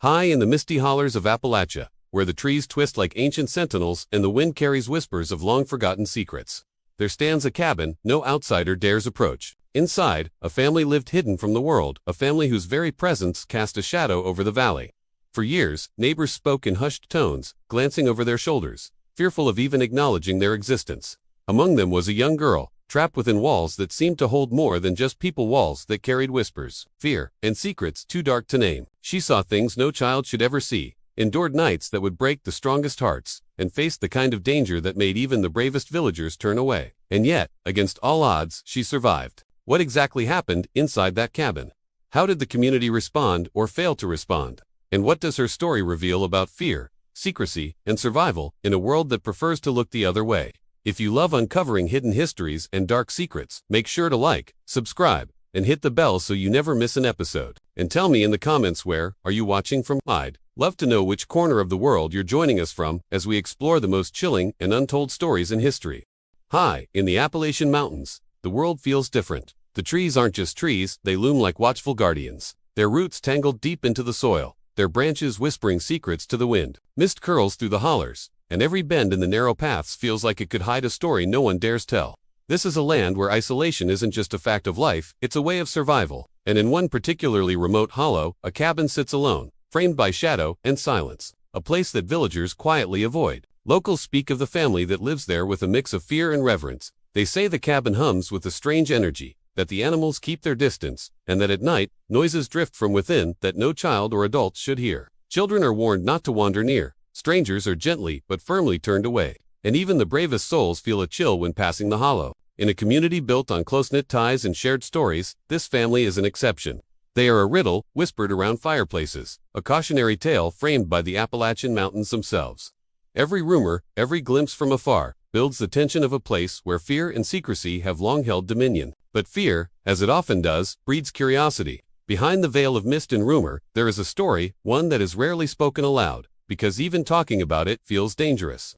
High in the misty hollers of Appalachia, where the trees twist like ancient sentinels and the wind carries whispers of long-forgotten secrets, there stands a cabin no outsider dares approach. Inside, a family lived hidden from the world, a family whose very presence cast a shadow over the valley. For years, neighbors spoke in hushed tones, glancing over their shoulders, fearful of even acknowledging their existence. Among them was a young girl, trapped within walls that seemed to hold more than just people, walls that carried whispers, fear, and secrets too dark to name. She saw things no child should ever see, endured nights that would break the strongest hearts, and faced the kind of danger that made even the bravest villagers turn away. And yet, against all odds, she survived. What exactly happened inside that cabin? How did the community respond or fail to respond? And what does her story reveal about fear, secrecy, and survival in a world that prefers to look the other way? If you love uncovering hidden histories and dark secrets, make sure to like, subscribe, and hit the bell so you never miss an episode. And tell me in the comments, where are you watching from? I'd love to know which corner of the world you're joining us from as we explore the most chilling and untold stories in history. High in the Appalachian Mountains, the world feels different. The trees aren't just trees, they loom like watchful guardians, their roots tangled deep into the soil, their branches whispering secrets to the wind. Mist curls through the hollers, and every bend in the narrow paths feels like it could hide a story no one dares tell. This is a land where isolation isn't just a fact of life, it's a way of survival. And in one particularly remote hollow, a cabin sits alone, framed by shadow and silence, a place that villagers quietly avoid. Locals speak of the family that lives there with a mix of fear and reverence. They say the cabin hums with a strange energy, that the animals keep their distance, and that at night, noises drift from within that no child or adult should hear. Children are warned not to wander near, strangers are gently but firmly turned away, and even the bravest souls feel a chill when passing the hollow. In a community built on close-knit ties and shared stories, this family is an exception. They are a riddle whispered around fireplaces, a cautionary tale framed by the Appalachian Mountains themselves. Every rumor, every glimpse from afar, builds the tension of a place where fear and secrecy have long held dominion. But fear, as it often does, breeds curiosity. Behind the veil of mist and rumor, there is a story, one that is rarely spoken aloud, because even talking about it feels dangerous.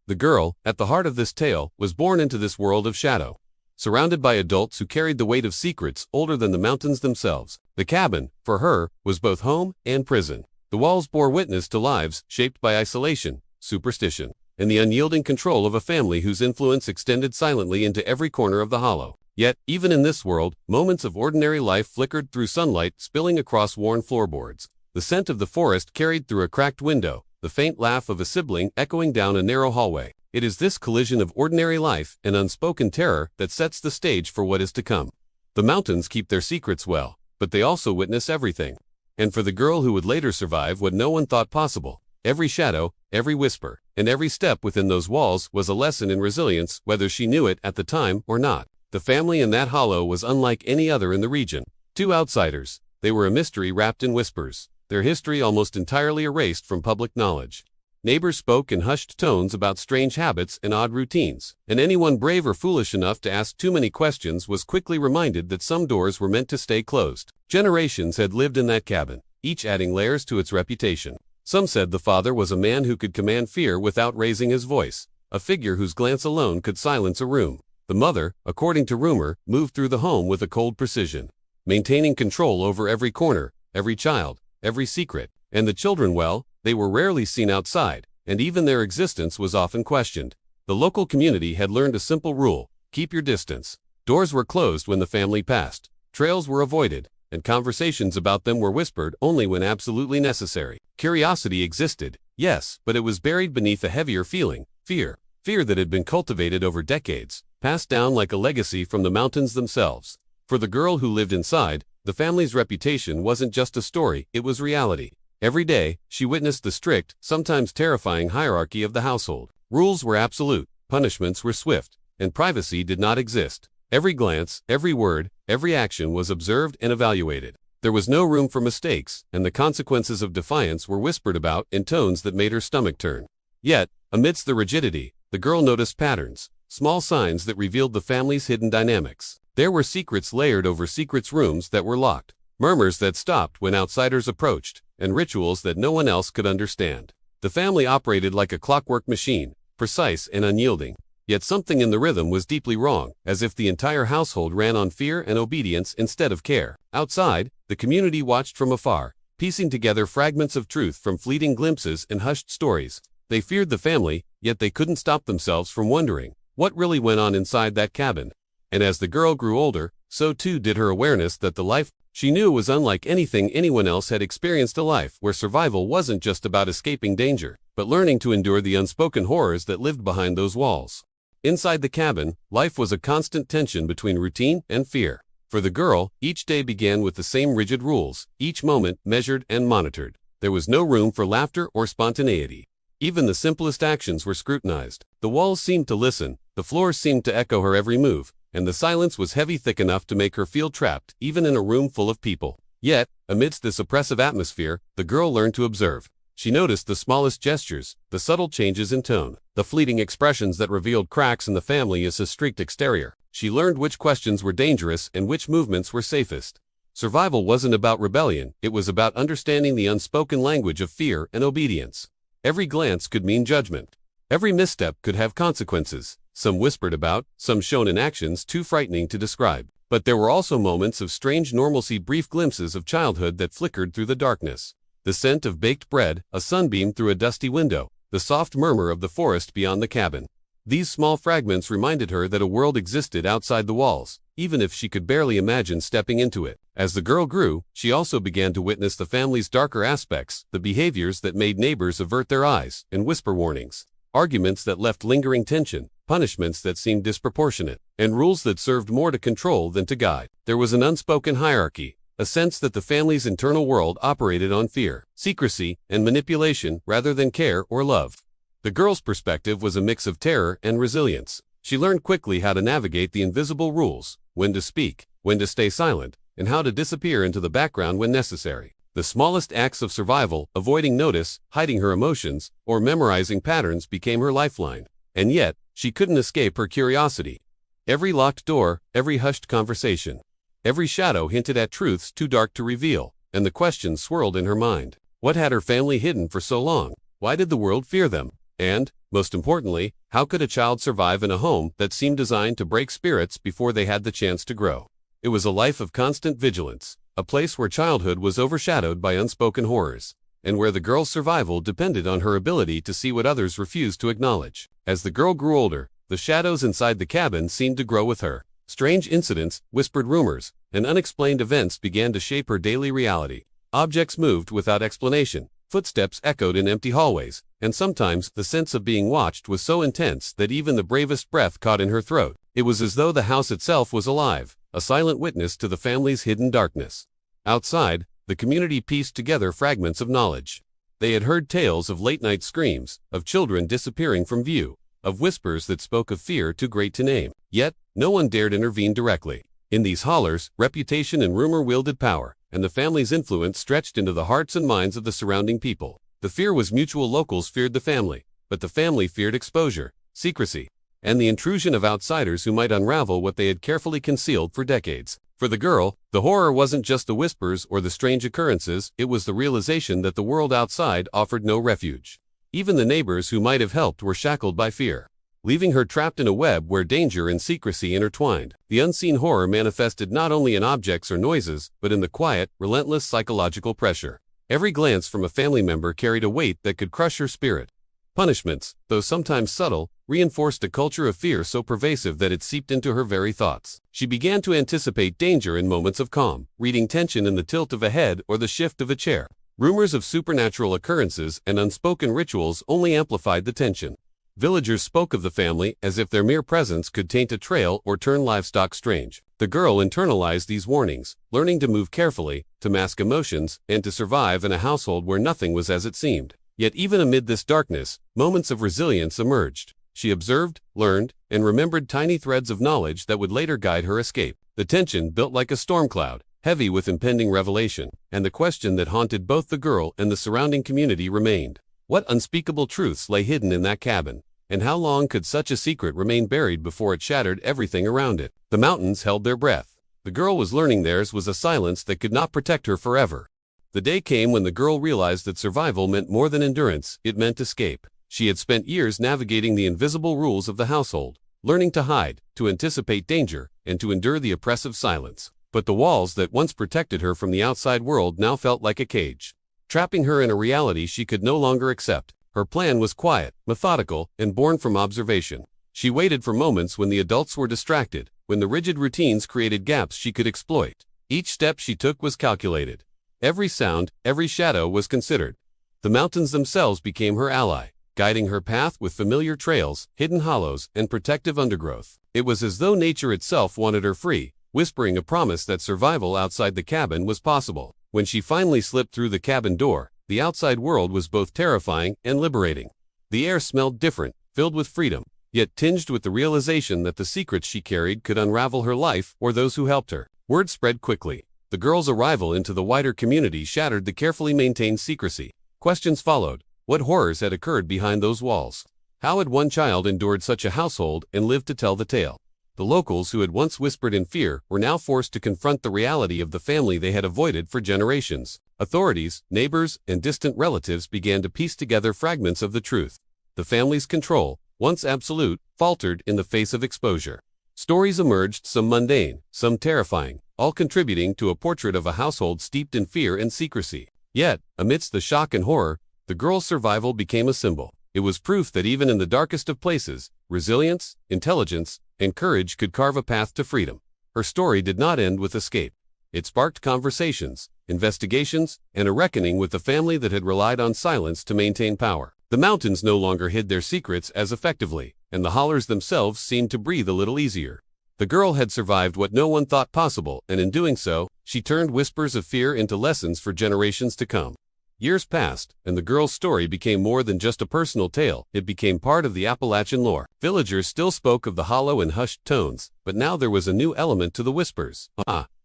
The girl, at the heart of this tale, was born into this world of shadow. Surrounded by adults who carried the weight of secrets older than the mountains themselves, the cabin, for her, was both home and prison. The walls bore witness to lives shaped by isolation, superstition, and the unyielding control of a family whose influence extended silently into every corner of the hollow. Yet, even in this world, moments of ordinary life flickered through sunlight spilling across worn floorboards. The scent of the forest carried through a cracked window, the faint laugh of a sibling echoing down a narrow hallway. It is this collision of ordinary life and unspoken terror that sets the stage for what is to come. The mountains keep their secrets well, but they also witness everything. And for the girl who would later survive what no one thought possible, every shadow, every whisper, and every step within those walls was a lesson in resilience, whether she knew it at the time or not. The family in that hollow was unlike any other in the region. Two outsiders, they were a mystery wrapped in whispers, their history almost entirely erased from public knowledge. Neighbors spoke in hushed tones about strange habits and odd routines, and anyone brave or foolish enough to ask too many questions was quickly reminded that some doors were meant to stay closed. Generations had lived in that cabin, each adding layers to its reputation. Some said the father was a man who could command fear without raising his voice, a figure whose glance alone could silence a room. The mother, according to rumor, moved through the home with a cold precision, maintaining control over every corner, every child, every secret. And the children, well, they were rarely seen outside, and even their existence was often questioned. The local community had learned a simple rule: keep your distance. Doors were closed when the family passed, trails were avoided, and conversations about them were whispered only when absolutely necessary. Curiosity existed, yes, but it was buried beneath a heavier feeling: fear. Fear that had been cultivated over decades, passed down like a legacy from the mountains themselves. For the girl who lived inside, the family's reputation wasn't just a story, it was reality. Every day, she witnessed the strict, sometimes terrifying hierarchy of the household. Rules were absolute, punishments were swift, and privacy did not exist. Every glance, every word, every action was observed and evaluated. There was no room for mistakes, and the consequences of defiance were whispered about in tones that made her stomach turn. Yet, amidst the rigidity, the girl noticed patterns, small signs that revealed the family's hidden dynamics. There were secrets layered over secrets, rooms that were locked, murmurs that stopped when outsiders approached, and rituals that no one else could understand. The family operated like a clockwork machine, precise and unyielding. Yet something in the rhythm was deeply wrong, as if the entire household ran on fear and obedience instead of care. Outside, the community watched from afar, piecing together fragments of truth from fleeting glimpses and hushed stories. They feared the family, yet they couldn't stop themselves from wondering what really went on inside that cabin. And as the girl grew older, so too did her awareness that the life she knew was unlike anything anyone else had experienced, a life where survival wasn't just about escaping danger, but learning to endure the unspoken horrors that lived behind those walls. Inside the cabin, life was a constant tension between routine and fear. For the girl, each day began with the same rigid rules, each moment measured and monitored. There was no room for laughter or spontaneity. Even the simplest actions were scrutinized. The walls seemed to listen, the floors seemed to echo her every move, and the silence was heavy, thick enough to make her feel trapped, even in a room full of people. Yet, amidst this oppressive atmosphere, the girl learned to observe. She noticed the smallest gestures, the subtle changes in tone, the fleeting expressions that revealed cracks in the family's streaked exterior. She learned which questions were dangerous and which movements were safest. Survival wasn't about rebellion, it was about understanding the unspoken language of fear and obedience. Every glance could mean judgment. Every misstep could have consequences, some whispered about, some shown in actions too frightening to describe. But there were also moments of strange normalcy, brief glimpses of childhood that flickered through the darkness. The scent of baked bread, a sunbeam through a dusty window, the soft murmur of the forest beyond the cabin. These small fragments reminded her that a world existed outside the walls, even if she could barely imagine stepping into it. As the girl grew, she also began to witness the family's darker aspects, the behaviors that made neighbors avert their eyes and whisper warnings, arguments that left lingering tension, punishments that seemed disproportionate, and rules that served more to control than to guide. There was an unspoken hierarchy, a sense that the family's internal world operated on fear, secrecy, and manipulation rather than care or love. The girl's perspective was a mix of terror and resilience. She learned quickly how to navigate the invisible rules, when to speak, when to stay silent, and how to disappear into the background when necessary. The smallest acts of survival, avoiding notice, hiding her emotions, or memorizing patterns became her lifeline. And yet, she couldn't escape her curiosity. Every locked door, every hushed conversation, every shadow hinted at truths too dark to reveal, and the questions swirled in her mind. What had her family hidden for so long? Why did the world fear them? And, most importantly, how could a child survive in a home that seemed designed to break spirits before they had the chance to grow? It was a life of constant vigilance, a place where childhood was overshadowed by unspoken horrors, and where the girl's survival depended on her ability to see what others refused to acknowledge. As the girl grew older, the shadows inside the cabin seemed to grow with her. Strange incidents, whispered rumors, and unexplained events began to shape her daily reality. Objects moved without explanation. Footsteps echoed in empty hallways, and sometimes the sense of being watched was so intense that even the bravest breath caught in her throat. It was as though the house itself was alive, a silent witness to the family's hidden darkness. Outside, the community pieced together fragments of knowledge. They had heard tales of late-night screams, of children disappearing from view, of whispers that spoke of fear too great to name. Yet, no one dared intervene directly. In these hollers, reputation and rumor wielded power, and the family's influence stretched into the hearts and minds of the surrounding people. The fear was mutual. Locals feared the family, but the family feared exposure, secrecy, and the intrusion of outsiders who might unravel what they had carefully concealed for decades. For the girl, the horror wasn't just the whispers or the strange occurrences, it was the realization that the world outside offered no refuge. Even the neighbors who might have helped were shackled by fear, leaving her trapped in a web where danger and secrecy intertwined. The unseen horror manifested not only in objects or noises, but in the quiet, relentless psychological pressure. Every glance from a family member carried a weight that could crush her spirit. Punishments, though sometimes subtle, reinforced a culture of fear so pervasive that it seeped into her very thoughts. She began to anticipate danger in moments of calm, reading tension in the tilt of a head or the shift of a chair. Rumors of supernatural occurrences and unspoken rituals only amplified the tension. Villagers spoke of the family as if their mere presence could taint a trail or turn livestock strange. The girl internalized these warnings, learning to move carefully, to mask emotions, and to survive in a household where nothing was as it seemed. Yet even amid this darkness, moments of resilience emerged. She observed, learned, and remembered tiny threads of knowledge that would later guide her escape. The tension built like a storm cloud, heavy with impending revelation, and the question that haunted both the girl and the surrounding community remained. What unspeakable truths lay hidden in that cabin? And how long could such a secret remain buried before it shattered everything around it? The mountains held their breath. The girl was learning theirs was a silence that could not protect her forever. The day came when the girl realized that survival meant more than endurance, it meant escape. She had spent years navigating the invisible rules of the household, learning to hide, to anticipate danger, and to endure the oppressive silence. But the walls that once protected her from the outside world now felt like a cage, trapping her in a reality she could no longer accept. Her plan was quiet, methodical, and born from observation. She waited for moments when the adults were distracted, when the rigid routines created gaps she could exploit. Each step she took was calculated. Every sound, every shadow was considered. The mountains themselves became her ally, guiding her path with familiar trails, hidden hollows, and protective undergrowth. It was as though nature itself wanted her free, whispering a promise that survival outside the cabin was possible. When she finally slipped through the cabin door, the outside world was both terrifying and liberating. The air smelled different, filled with freedom, yet tinged with the realization that the secrets she carried could unravel her life or those who helped her. Word spread quickly. The girl's arrival into the wider community shattered the carefully maintained secrecy. Questions followed. What horrors had occurred behind those walls? How had one child endured such a household and lived to tell the tale? The locals who had once whispered in fear were now forced to confront the reality of the family they had avoided for generations. Authorities, neighbors, and distant relatives began to piece together fragments of the truth. The family's control, once absolute, faltered in the face of exposure. Stories emerged, some mundane, some terrifying, all contributing to a portrait of a household steeped in fear and secrecy. Yet, amidst the shock and horror, the girl's survival became a symbol. It was proof that even in the darkest of places, resilience, intelligence, and courage could carve a path to freedom. Her story did not end with escape. It sparked conversations, investigations, and a reckoning with the family that had relied on silence to maintain power. The mountains no longer hid their secrets as effectively, and the hollers themselves seemed to breathe a little easier. The girl had survived what no one thought possible, and in doing so, she turned whispers of fear into lessons for generations to come. Years passed, and the girl's story became more than just a personal tale. It became part of the Appalachian lore. Villagers still spoke of the hollow in hushed tones, but now there was a new element to the whispers.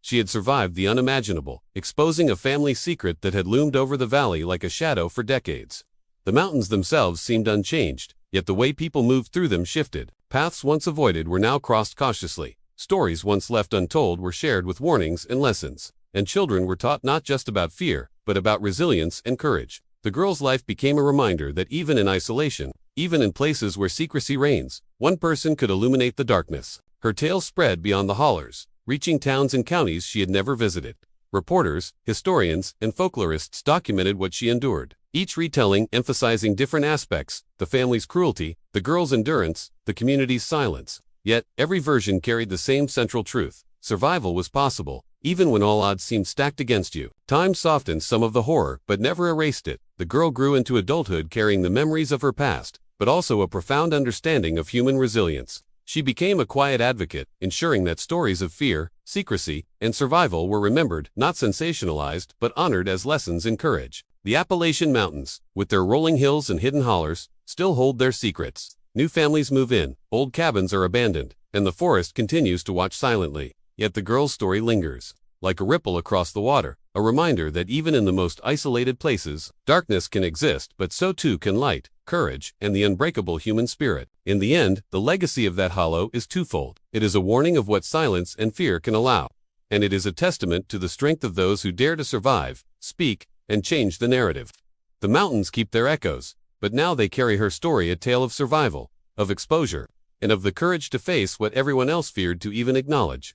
She had survived the unimaginable, exposing a family secret that had loomed over the valley like a shadow for decades. The mountains themselves seemed unchanged, yet the way people moved through them shifted. Paths once avoided were now crossed cautiously. Stories once left untold were shared with warnings and lessons. And children were taught not just about fear, but about resilience and courage. The girl's life became a reminder that even in isolation, even in places where secrecy reigns, one person could illuminate the darkness. Her tale spread beyond the hollers, reaching towns and counties she had never visited. Reporters, historians, and folklorists documented what she endured, each retelling emphasizing different aspects: the family's cruelty, the girl's endurance, the community's silence. Yet, every version carried the same central truth: survival was possible, even when all odds seemed stacked against you. Time softened some of the horror, but never erased it. The girl grew into adulthood carrying the memories of her past, but also a profound understanding of human resilience. She became a quiet advocate, ensuring that stories of fear, secrecy, and survival were remembered, not sensationalized, but honored as lessons in courage. The Appalachian Mountains, with their rolling hills and hidden hollers, still hold their secrets. New families move in, old cabins are abandoned, and the forest continues to watch silently. Yet the girl's story lingers, like a ripple across the water, a reminder that even in the most isolated places, darkness can exist, but so too can light, courage, and the unbreakable human spirit. In the end, the legacy of that hollow is twofold. It is a warning of what silence and fear can allow, and it is a testament to the strength of those who dare to survive, speak, and change the narrative. The mountains keep their echoes, but now they carry her story, a tale of survival, of exposure, and of the courage to face what everyone else feared to even acknowledge.